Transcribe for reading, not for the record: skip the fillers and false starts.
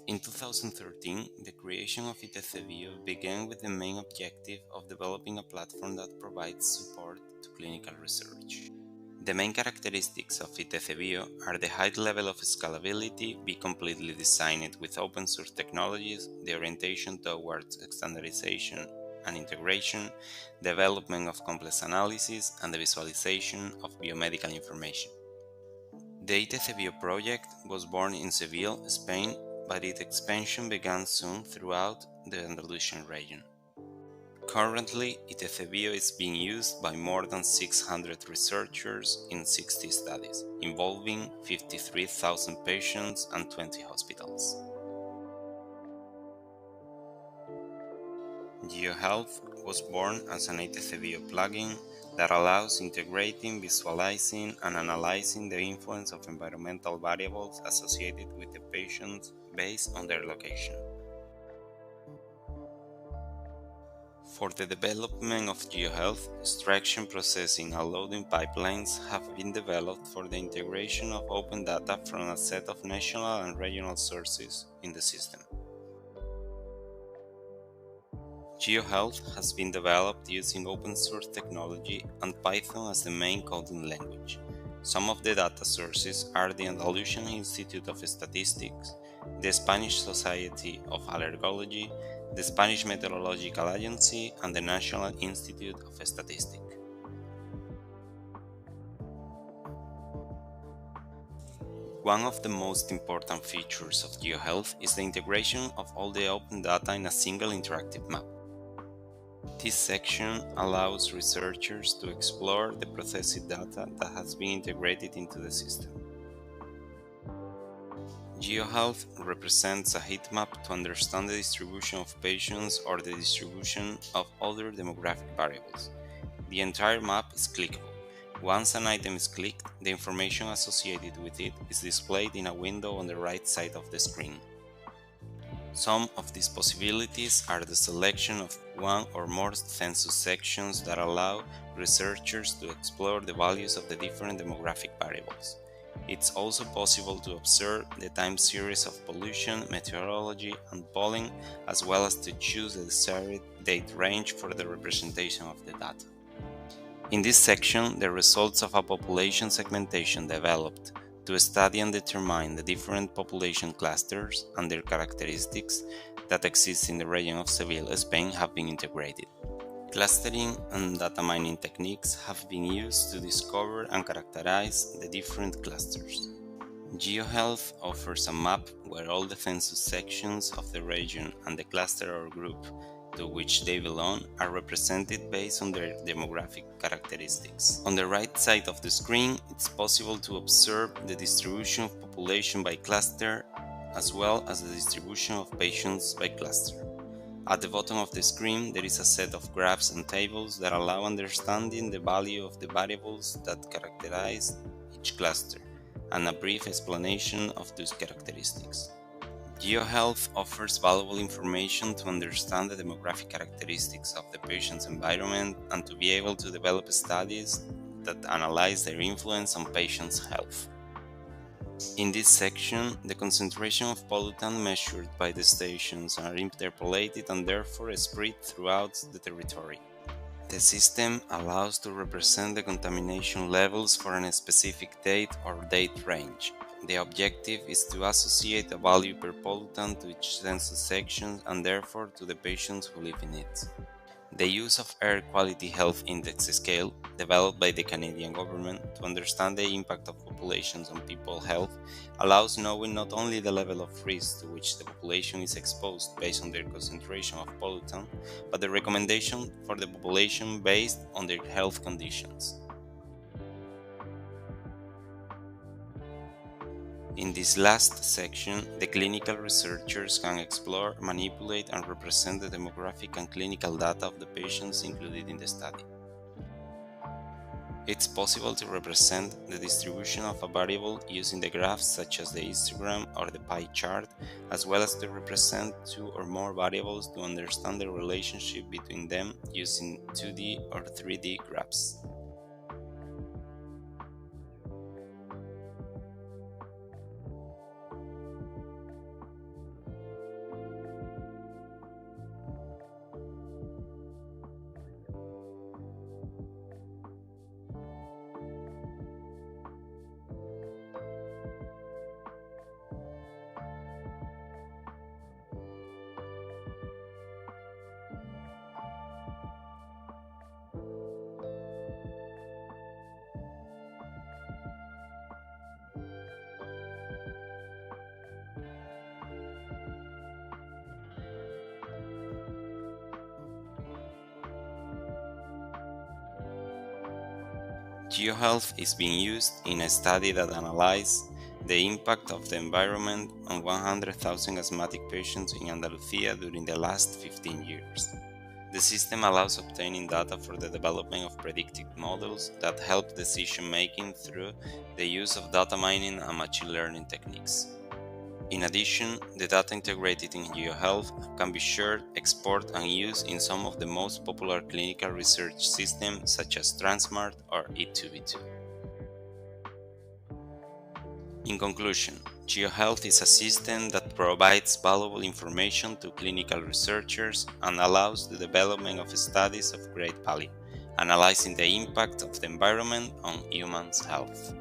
In 2013, the creation of ITCBio began with the main objective of developing a platform that provides support to clinical research. The main characteristics of ITCBio are the high level of scalability, be completely designed with open source technologies, the orientation towards standardization and integration, development of complex analysis, and the visualization of biomedical information. The ITCBio project was born in Seville, Spain, but its expansion began soon throughout the Andalusian region. Currently, ITCBio is being used by more than 600 researchers in 60 studies, involving 53,000 patients and 20 hospitals. GeoHealth was born as an ITCBio plugin that allows integrating, visualizing, and analyzing the influence of environmental variables associated with the patients based on their location. For the development of GeoHealth, extraction, processing, and loading pipelines have been developed for the integration of open data from a set of national and regional sources in the system. GeoHealth has been developed using open source technology and Python as the main coding language. Some of the data sources are the Andalusian Institute of Statistics, the Spanish Society of Allergology, the Spanish Meteorological Agency, and the National Institute of Statistics. One of the most important features of GeoHealth is the integration of all the open data in a single interactive map. This section allows researchers to explore the processed data that has been integrated into the system. GeoHealth represents a heat map to understand the distribution of patients or the distribution of other demographic variables. The entire map is clickable. Once an item is clicked, the information associated with it is displayed in a window on the right side of the screen. Some of these possibilities are the selection of one or more census sections that allow researchers to explore the values of the different demographic variables. It's also possible to observe the time series of pollution, meteorology, and pollen, as well as to choose the desired date range for the representation of the data. In this section, the results of a population segmentation developed to study and determine the different population clusters and their characteristics that exist in the region of Seville, Spain, have been integrated. Clustering and data mining techniques have been used to discover and characterize the different clusters. GeoHealth offers a map where all the census sections of the region and the cluster or group to which they belong are represented based on their demographic characteristics. On the right side of the screen, it's possible to observe the distribution of population by cluster as well as the distribution of patients by cluster. At the bottom of the screen, there is a set of graphs and tables that allow understanding the value of the variables that characterize each cluster, and a brief explanation of those characteristics. GeoHealth offers valuable information to understand the demographic characteristics of the patient's environment and to be able to develop studies that analyze their influence on patients' health. In this section, the concentration of pollutant measured by the stations are interpolated and therefore spread throughout the territory. The system allows to represent the contamination levels for a specific date or date range. The objective is to associate a value per pollutant to each census section and therefore to the patients who live in it. The use of Air Quality Health Index scale, developed by the Canadian government to understand the impact of populations on people's health, allows knowing not only the level of risk to which the population is exposed based on their concentration of pollutant, but the recommendation for the population based on their health conditions. In this last section, the clinical researchers can explore, manipulate, and represent the demographic and clinical data of the patients included in the study. It's possible to represent the distribution of a variable using the graphs such as the histogram or the pie chart, as well as to represent two or more variables to understand the relationship between them using 2D or 3D graphs. GeoHealth is being used in a study that analyzes the impact of the environment on 100,000 asthmatic patients in Andalusia during the last 15 years. The system allows obtaining data for the development of predictive models that help decision-making through the use of data mining and machine learning techniques. In addition, the data integrated in GeoHealth can be shared, exported, and used in some of the most popular clinical research systems such as Transmart or E2V2. In conclusion, GeoHealth is a system that provides valuable information to clinical researchers and allows the development of studies of great value, analyzing the impact of the environment on humans' health.